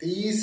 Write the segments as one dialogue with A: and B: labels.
A: 30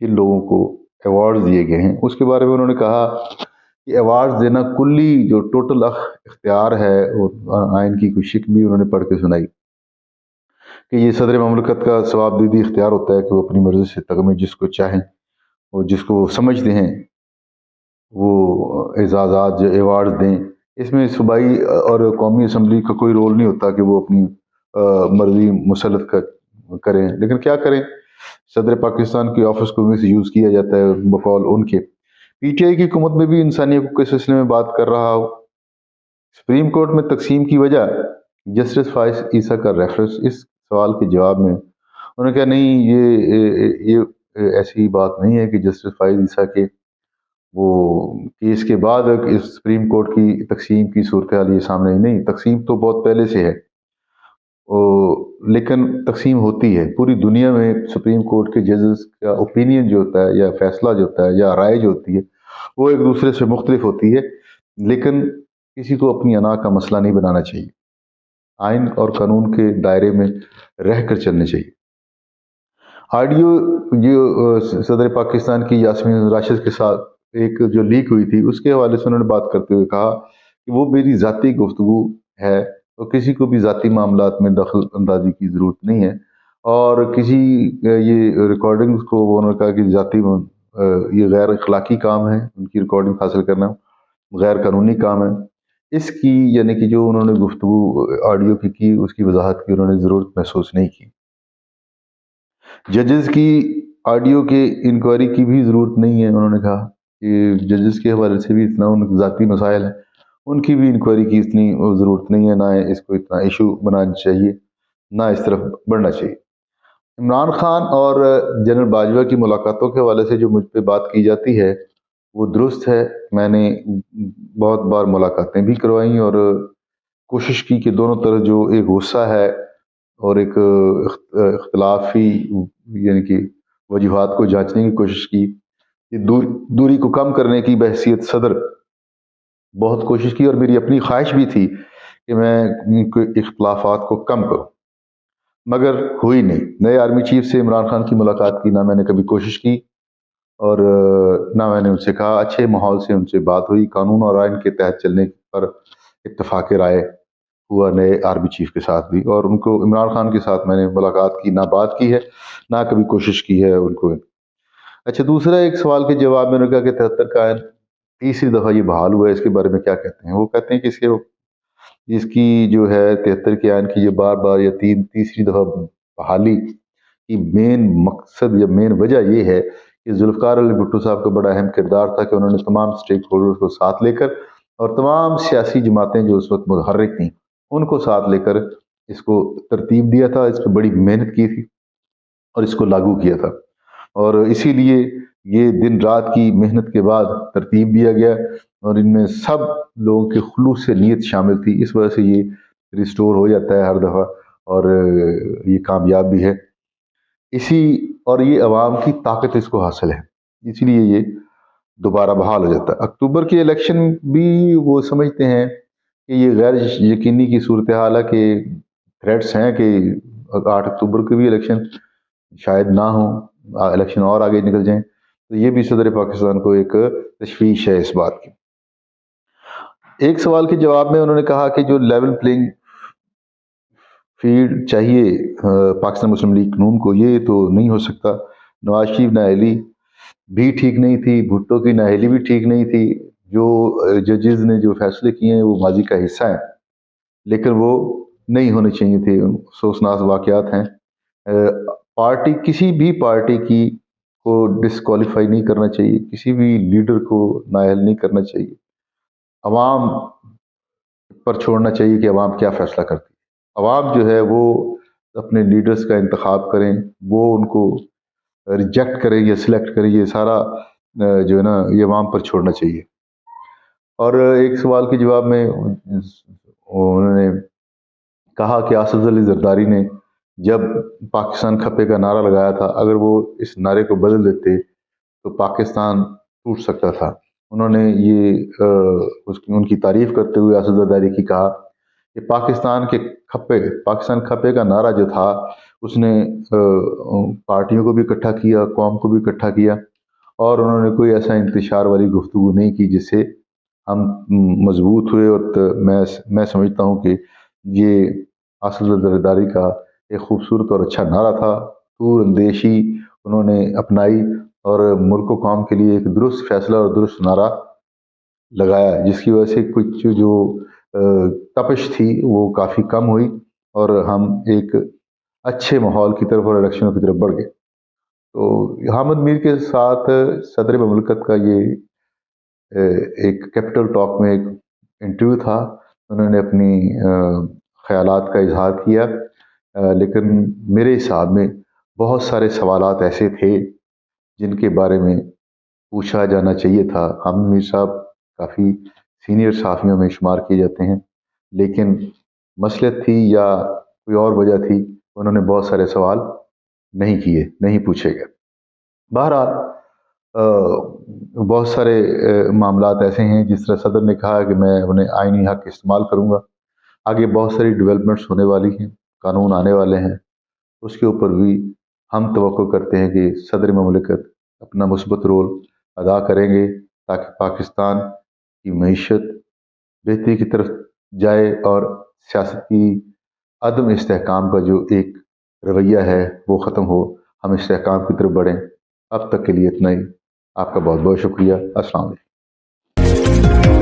B: جن لوگوں کو ایوارڈز دیے گئے ہیں اس کے بارے میں انہوں نے کہا کہ ایوارڈز دینا کلی جو ٹوٹل اختیار ہے، اور آئین کی کوئی شک بھی انہوں نے پڑھ کے سنائی کہ یہ صدر مملکت کا ثواب دیدی اختیار ہوتا ہے کہ وہ اپنی مرضی سے تغمے جس کو چاہیں اور جس کو وہ سمجھتے ہیں وہ اعزازات جو ایوارڈز دیں۔ اس میں صوبائی اور قومی اسمبلی کا کوئی رول نہیں ہوتا کہ وہ اپنی مرضی مسلط کریں، لیکن کیا کریں، صدر پاکستان کی آفس کو بھی یوز کیا جاتا ہے بقول ان کے۔ پی ٹی آئی کی حکومت میں بھی انسانی حقوق کے سلسلے میں بات کر رہا ہو۔ سپریم کورٹ میں تقسیم کی وجہ جسٹس فائز عیسیٰ کا ریفرنس، اس سوال کے جواب میں انہوں نے کہا نہیں، یہ ایسی بات نہیں ہے کہ جسٹس فائز عیسیٰ کے وہ کیس کے بعد اس سپریم کورٹ کی تقسیم کی صورتحال یہ سامنے ہی نہیں، تقسیم تو بہت پہلے سے ہے، لیکن تقسیم ہوتی ہے پوری دنیا میں۔ سپریم کورٹ کے ججز کا اوپینین جو ہوتا ہے یا فیصلہ جو ہوتا ہے یا رائے جو ہوتی ہے وہ ایک دوسرے سے مختلف ہوتی ہے، لیکن کسی کو اپنی انا کا مسئلہ نہیں بنانا چاہیے، آئین اور قانون کے دائرے میں رہ کر چلنے چاہیے۔ آڈیو جو صدر پاکستان کی یاسمین راشد کے ساتھ ایک جو لیک ہوئی تھی اس کے حوالے سے انہوں نے بات کرتے ہوئے کہا کہ وہ میری ذاتی گفتگو ہے، تو کسی کو بھی ذاتی معاملات میں دخل اندازی کی ضرورت نہیں ہے، اور کسی یہ ریکارڈنگ کو انہوں نے کہا کہ ذاتی یہ غیر اخلاقی کام ہے، ان کی ریکارڈنگ حاصل کرنا غیر قانونی کام ہے۔ اس کی یعنی کہ جو انہوں نے گفتگو آڈیو کی اس کی وضاحت کی انہوں نے ضرورت محسوس نہیں کی۔ ججز کی آڈیو کے انکوائری کی بھی ضرورت نہیں ہے، انہوں نے کہا کہ ججز کے حوالے سے بھی اتنا ان کے ذاتی مسائل ہیں، ان کی بھی انکوائری کی اتنی ضرورت نہیں ہے، نہ اس کو اتنا ایشو بنانا چاہیے، نہ اس طرف بڑھنا چاہیے۔ عمران خان اور جنرل باجوہ کی ملاقاتوں کے حوالے سے جو مجھ پہ بات کی جاتی ہے وہ درست ہے، میں نے بہت بار ملاقاتیں بھی کروائیں اور کوشش کی کہ دونوں طرف جو ایک غصہ ہے اور ایک اختلافی یعنی کہ وجوہات کو جانچنے کی کوشش کی، دوری کو کم کرنے کی بحثیت صدر بہت کوشش کی، اور میری اپنی خواہش بھی تھی کہ میں اختلافات کو کم کروں، مگر ہوئی نہیں۔ نئے آرمی چیف سے عمران خان کی ملاقات کی نہ میں نے کبھی کوشش کی اور نہ میں نے ان سے کہا، اچھے ماحول سے ان سے بات ہوئی، قانون اور آئین کے تحت چلنے پر اتفاق رائے ہوا نئے آرمی چیف کے ساتھ بھی، اور ان کو عمران خان کے ساتھ میں نے ملاقات کی، نہ بات کی ہے نہ کبھی کوشش کی ہے ان کو۔ اچھا، دوسرا ایک سوال کے جواب میں نے کہا کہ 73 کا آئین تیسری دفعہ یہ بحال ہوا ہے، اس کے بارے میں کیا کہتے ہیں؟ وہ کہتے ہیں کہ اس کی جو ہے 73 کے آئین کی یہ بار بار یا تیسری دفعہ بحالی کی مین مقصد یا مین وجہ یہ ہے کہ ذوالفقار علی بھٹو صاحب کا بڑا اہم کردار تھا کہ انہوں نے تمام سٹیک ہولڈرز کو ساتھ لے کر اور تمام سیاسی جماعتیں جو اس وقت متحرک تھیں ان کو ساتھ لے کر اس کو ترتیب دیا تھا، اس پہ بڑی محنت کی تھی اور اس کو لاگو کیا تھا، اور اسی لیے یہ دن رات کی محنت کے بعد ترتیب دیا گیا، اور ان میں سب لوگوں کے خلوص سے نیت شامل تھی، اس وجہ سے یہ ریسٹور ہو جاتا ہے ہر دفعہ اور یہ کامیاب بھی ہے، اور یہ عوام کی طاقت اس کو حاصل ہے، اسی لیے یہ دوبارہ بحال ہو جاتا ہے۔ اکتوبر کے الیکشن بھی وہ سمجھتے ہیں کہ یہ غیر یقینی کی صورتحال ہے، کہ تھریٹس ہیں کہ 8 اکتوبر کے بھی الیکشن شاید نہ ہوں، الیکشن اور آگے نکل جائیں، تو یہ بھی صدر پاکستان کو ایک تشویش ہے اس بات کی۔ ایک سوال کے جواب میں انہوں نے کہا کہ جو لیول پلینگ فیلڈ چاہیے پاکستان مسلم لیگ نون کو، یہ تو نہیں ہو سکتا۔ نواز شریف نااہلی بھی ٹھیک نہیں تھی، بھٹو کی نااہلی بھی ٹھیک نہیں تھی، جو ججز نے جو فیصلے کیے ہیں وہ ماضی کا حصہ ہیں، لیکن وہ نہیں ہونے چاہیے تھے، افسوسناک واقعات ہیں۔ پارٹی کسی بھی پارٹی کی کو ڈسکوالیفائی نہیں کرنا چاہیے، کسی بھی لیڈر کو نااہل نہیں کرنا چاہیے، عوام پر چھوڑنا چاہیے کہ عوام کیا فیصلہ کرتی ہے۔ عوام جو ہے وہ اپنے لیڈرز کا انتخاب کریں، وہ ان کو ریجیکٹ کریں یا سلیکٹ کریں، یہ سارا جو ہے نا یہ عوام پر چھوڑنا چاہیے۔ اور ایک سوال کے جواب میں انہوں نے کہا کہ اسد علی زرداری نے جب پاکستان کھپے کا نعرہ لگایا تھا، اگر وہ اس نعرے کو بدل دیتے تو پاکستان ٹوٹ سکتا تھا۔ انہوں نے یہ ان کی تعریف کرتے ہوئے اسد زرداری کی کہا کہ پاکستان کھپے کا نعرہ جو تھا اس نے پارٹیوں کو بھی اکٹھا کیا، قوم کو بھی اکٹھا کیا، اور انہوں نے کوئی ایسا انتشار والی گفتگو نہیں کی جس سے ہم مضبوط ہوئے. اور میں سمجھتا ہوں کہ یہ اصل زرداری کا ایک خوبصورت اور اچھا نعرہ تھا. طور اندیشی انہوں نے اپنائی اور ملک و قوم کے لیے ایک درست فیصلہ اور درست نعرہ لگایا، جس کی وجہ سے کچھ جو تپش تھی وہ کافی کم ہوئی اور ہم ایک اچھے ماحول کی طرف اور الیکشنوں کی طرف بڑھ گئے. تو حامد میر کے ساتھ صدر مملکت کا یہ ایک کیپٹل ٹاک میں ایک انٹرویو تھا. انہوں نے اپنی خیالات کا اظہار کیا، لیکن میرے حساب میں بہت سارے سوالات ایسے تھے جن کے بارے میں پوچھا جانا چاہیے تھا. حامد میر صاحب کافی سینئر صحافیوں میں شمار کیے جاتے ہیں، لیکن مصلحت تھی یا کوئی اور وجہ تھی، انہوں نے بہت سارے سوال نہیں پوچھے گئے. بہرحال بہت سارے معاملات ایسے ہیں جس طرح صدر نے کہا کہ میں انہیں آئینی حق استعمال کروں گا. آگے بہت ساری ڈیولپمنٹس ہونے والی ہیں، قانون آنے والے ہیں، اس کے اوپر بھی ہم توقع کرتے ہیں کہ صدر مملکت اپنا مثبت رول ادا کریں گے تاکہ پاکستان کی معیشت بہتری کی طرف جائے اور سیاست کی عدم استحکام کا جو ایک رویہ ہے وہ ختم ہو، ہم استحکام کی طرف بڑھیں. اب تک کے لیے اتنا ہی. آپ کا بہت بہت شکریہ. السلام علیکم.